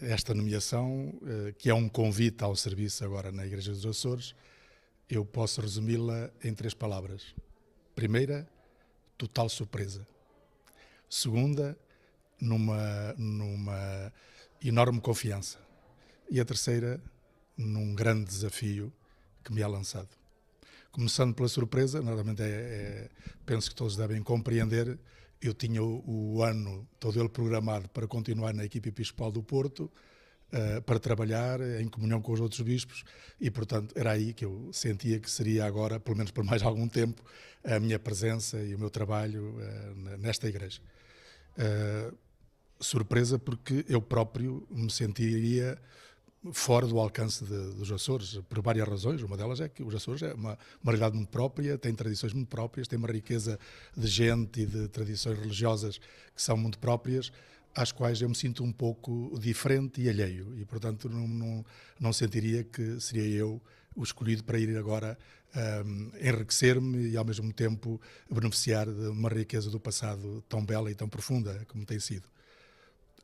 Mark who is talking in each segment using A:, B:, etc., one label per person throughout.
A: esta nomeação, que é um convite ao serviço agora na Igreja dos Açores, eu posso resumi-la em 3 palavras. Primeira, total surpresa. Segunda, numa enorme confiança. E a terceira, num grande desafio que me é lançado. Começando pela surpresa, normalmente penso que todos devem compreender, eu tinha o ano todo ele programado para continuar na equipe episcopal do Porto, para trabalhar em comunhão com os outros bispos e, portanto, era aí que eu sentia que seria agora, pelo menos por mais algum tempo, a minha presença e o meu trabalho nesta igreja. Surpresa porque eu próprio me sentiria fora do alcance dos Açores, por várias razões. Uma delas é que os Açores é uma realidade muito própria, tem tradições muito próprias, tem uma riqueza de gente e de tradições religiosas que são muito próprias, às quais eu me sinto um pouco diferente e alheio, e portanto não sentiria que seria eu o escolhido para ir agora enriquecer-me e ao mesmo tempo beneficiar de uma riqueza do passado tão bela e tão profunda como tem sido.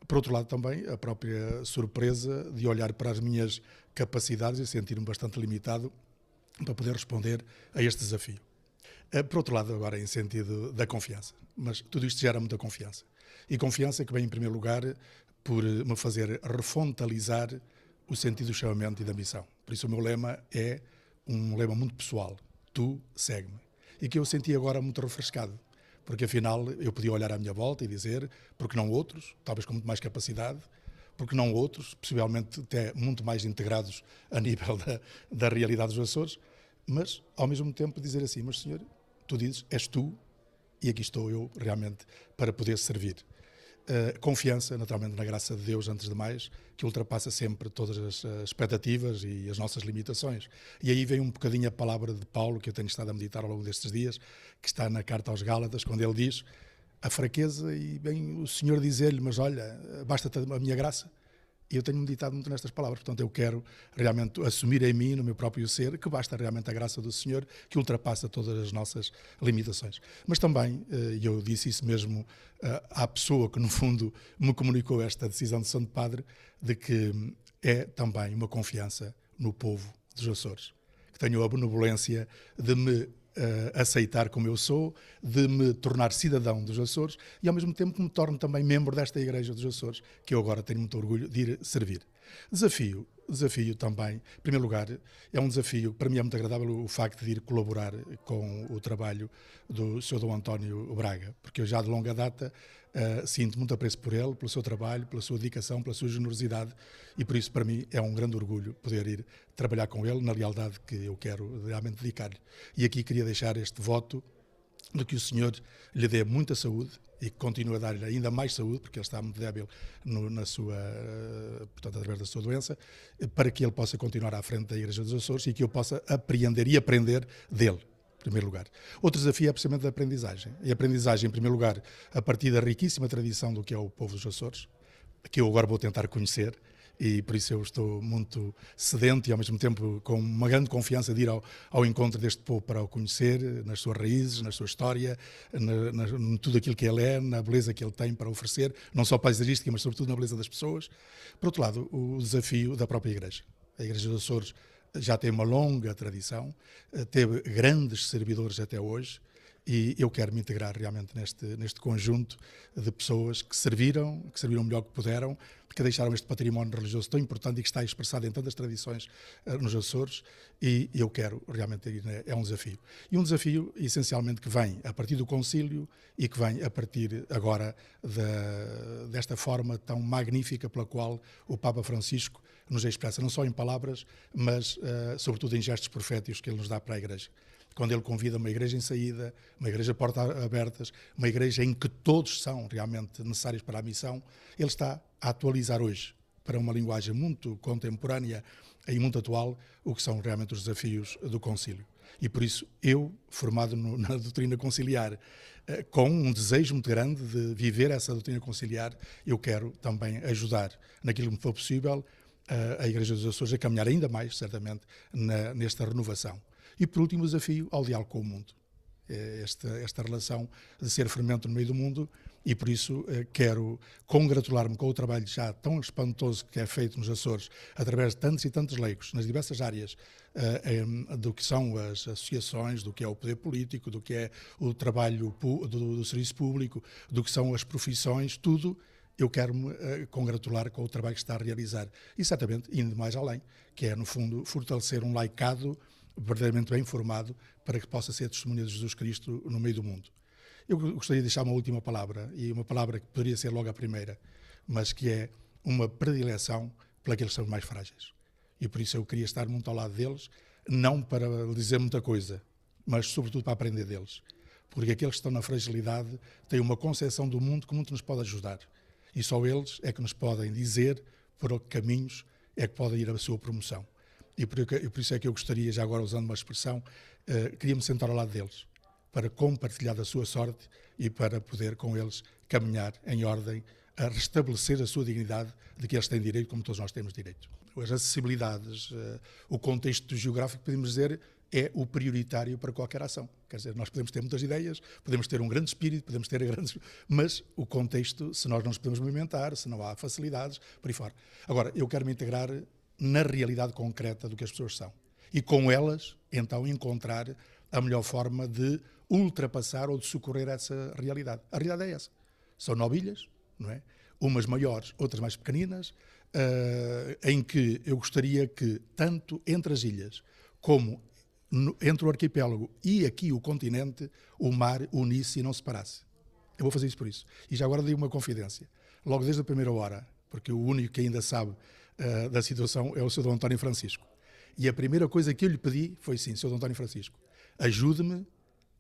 A: Por outro lado, também, a própria surpresa de olhar para as minhas capacidades e sentir-me bastante limitado para poder responder a este desafio. Por outro lado, agora em sentido da confiança. Mas tudo isto gera muita confiança. E confiança que vem, em primeiro lugar, por me fazer refontalizar o sentido do chamamento e da missão. Por isso o meu lema é um lema muito pessoal. Tu, segue-me. E que eu senti agora muito refrescado. Porque afinal eu podia olhar à minha volta e dizer, porque não outros, talvez com muito mais capacidade, porque não outros, possivelmente até muito mais integrados a nível da realidade dos Açores, mas ao mesmo tempo dizer assim, mas Senhor, tu dizes, és tu e aqui estou eu realmente para poder servir. Confiança, naturalmente, na graça de Deus, antes de mais, que ultrapassa sempre todas as expectativas e as nossas limitações. E aí vem um bocadinho a palavra de Paulo, que eu tenho estado a meditar ao longo destes dias, que está na carta aos Gálatas, quando ele diz a fraqueza e vem o Senhor dizer-lhe, mas olha, basta-te a minha graça. E eu tenho meditado muito nestas palavras, portanto eu quero realmente assumir em mim, no meu próprio ser, que basta realmente a graça do Senhor, que ultrapassa todas as nossas limitações. Mas também, e eu disse isso mesmo à pessoa que no fundo me comunicou esta decisão de Santo Padre, de que é também uma confiança no povo dos Açores, que tenho a benevolência de me aceitar como eu sou, de me tornar cidadão dos Açores e ao mesmo tempo que me torno também membro desta Igreja dos Açores, que eu agora tenho muito orgulho de ir servir. Desafio também, em primeiro lugar, é um desafio, para mim é muito agradável o facto de ir colaborar com o trabalho do Sr. Dom António Braga, porque eu já de longa data sinto muito apreço por ele, pelo seu trabalho, pela sua dedicação, pela sua generosidade e por isso para mim é um grande orgulho poder ir trabalhar com ele na lealdade que eu quero realmente dedicar-lhe. E aqui queria deixar este voto de que o Senhor lhe dê muita saúde e que continue a dar-lhe ainda mais saúde, porque ele está muito débil portanto, através da sua doença, para que ele possa continuar à frente da Igreja dos Açores e que eu possa apreender e aprender dele. Em primeiro lugar. Outro desafio é precisamente a aprendizagem. E a aprendizagem, em primeiro lugar, a partir da riquíssima tradição do que é o povo dos Açores, que eu agora vou tentar conhecer, e por isso eu estou muito sedento e ao mesmo tempo com uma grande confiança de ir ao encontro deste povo para o conhecer, nas suas raízes, na sua história, em tudo aquilo que ele é, na beleza que ele tem para oferecer, não só paisagística, mas sobretudo na beleza das pessoas. Por outro lado, o desafio da própria Igreja. A Igreja dos Açores já tem uma longa tradição, teve grandes servidores até hoje e eu quero me integrar realmente neste conjunto de pessoas que serviram o melhor que puderam, que deixaram este património religioso tão importante e que está expressado em tantas tradições nos Açores e eu quero realmente ir, é um desafio. E um desafio essencialmente que vem a partir do concílio e que vem a partir agora desta forma tão magnífica pela qual o Papa Francisco nos expressa, não só em palavras, mas sobretudo em gestos proféticos que ele nos dá para a Igreja. Quando ele convida uma igreja em saída, uma igreja portas abertas, uma igreja em que todos são realmente necessários para a missão, ele está a atualizar hoje, para uma linguagem muito contemporânea e muito atual, o que são realmente os desafios do concílio. E por isso eu, formado na doutrina conciliar, com um desejo muito grande de viver essa doutrina conciliar, eu quero também ajudar, naquilo que me for possível, a Igreja dos Açores a caminhar ainda mais, certamente, nesta renovação. E, por último, o desafio ao diálogo com o mundo. Esta relação de ser fermento no meio do mundo E por isso quero congratular-me com o trabalho já tão espantoso que é feito nos Açores, através de tantos e tantos leigos, nas diversas áreas do que são as associações, do que é o poder político, do que é o trabalho do serviço público, do que são as profissões, tudo. Eu quero-me congratular com o trabalho que está a realizar. E certamente indo mais além, que é, no fundo, fortalecer um laicado verdadeiramente bem formado para que possa ser testemunha de Jesus Cristo no meio do mundo. Eu gostaria de deixar uma última palavra, e uma palavra que poderia ser logo a primeira, mas que é uma predileção pelos que são mais frágeis. E por isso eu queria estar muito ao lado deles, não para dizer muita coisa, mas sobretudo para aprender deles. Porque aqueles que estão na fragilidade têm uma concepção do mundo que muito nos pode ajudar. E só eles é que nos podem dizer por que caminhos é que pode ir a sua promoção. E por isso é que eu gostaria, já agora usando uma expressão, queria-me sentar ao lado deles, para compartilhar da sua sorte e para poder com eles caminhar em ordem a restabelecer a sua dignidade de que eles têm direito, como todos nós temos direito. As acessibilidades, o contexto geográfico, podemos dizer, é o prioritário para qualquer ação. Quer dizer, nós podemos ter muitas ideias, podemos ter um grande espírito, podemos ter grandes... Mas o contexto, se nós não nos podemos movimentar, se não há facilidades, por aí fora. Agora, eu quero me integrar na realidade concreta do que as pessoas são. E com elas, então, encontrar a melhor forma de ultrapassar ou de socorrer essa realidade. A realidade é essa. São novilhas, não é? Umas maiores, outras mais pequeninas, em que eu gostaria que, tanto entre as ilhas como entre o arquipélago e aqui o continente, o mar unisse e não separasse. Eu vou fazer isso por isso. E já agora digo uma confidência. Logo desde a primeira hora, porque o único que ainda sabe da situação é o Sr. D. António Francisco. E a primeira coisa que eu lhe pedi foi sim, Sr. D. António Francisco, ajude-me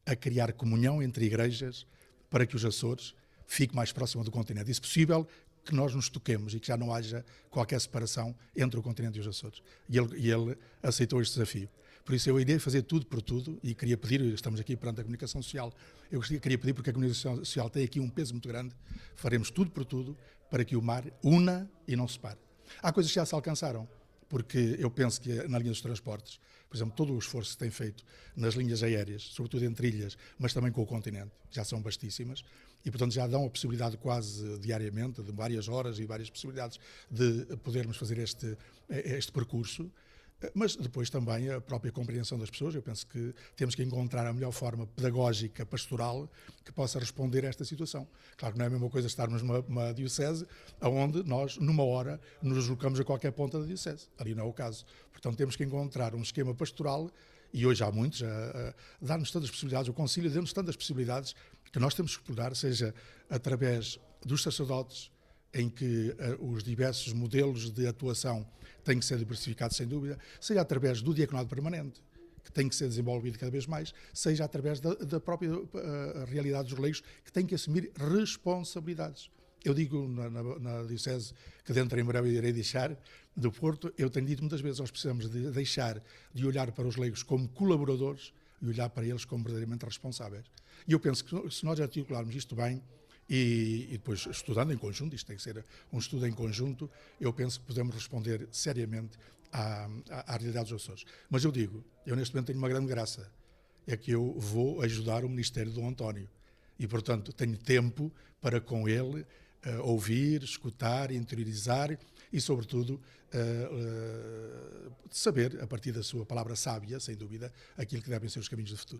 A: a criar comunhão entre igrejas para que os Açores fiquem mais próximos do continente. E, se possível, que nós nos toquemos e que já não haja qualquer separação entre o continente e os Açores. E ele aceitou este desafio. Por isso eu irei fazer tudo por tudo e queria pedir, estamos aqui perante a comunicação social, eu queria pedir, porque a comunicação social tem aqui um peso muito grande, faremos tudo por tudo para que o mar una e não separe. Há coisas que já se alcançaram, porque eu penso que na linha dos transportes, por exemplo, todo o esforço que se tem feito nas linhas aéreas, sobretudo entre ilhas, mas também com o continente, já são vastíssimas, e portanto já dão a possibilidade quase diariamente, de várias horas e várias possibilidades de podermos fazer este percurso. Mas depois também a própria compreensão das pessoas. Eu penso que temos que encontrar a melhor forma pedagógica, pastoral, que possa responder a esta situação. Claro que não é a mesma coisa estarmos numa diocese onde nós, numa hora, nos deslocamos a qualquer ponta da diocese. Ali não é o caso. Portanto, temos que encontrar um esquema pastoral, e hoje há muitos, dar-nos tantas possibilidades, o Concílio deu-nos tantas possibilidades que nós temos que explorar, seja através dos sacerdotes, em que os diversos modelos de atuação têm que ser diversificados, sem dúvida, seja através do diaconado permanente, que tem que ser desenvolvido cada vez mais, seja através da própria realidade dos leigos, que têm que assumir responsabilidades. Eu digo na Diocese, que dentro em breve irei deixar, do Porto, eu tenho dito muitas vezes, nós precisamos de deixar de olhar para os leigos como colaboradores e olhar para eles como verdadeiramente responsáveis. E eu penso que se nós articularmos isto bem, e depois estudando em conjunto, isto tem que ser um estudo em conjunto, eu penso que podemos responder seriamente à realidade dos Açores. Mas eu digo, eu neste momento tenho uma grande graça, é que eu vou ajudar o Ministério do António e, portanto, tenho tempo para com ele ouvir, escutar, interiorizar e, sobretudo, saber, a partir da sua palavra sábia, sem dúvida, aquilo que devem ser os caminhos do futuro.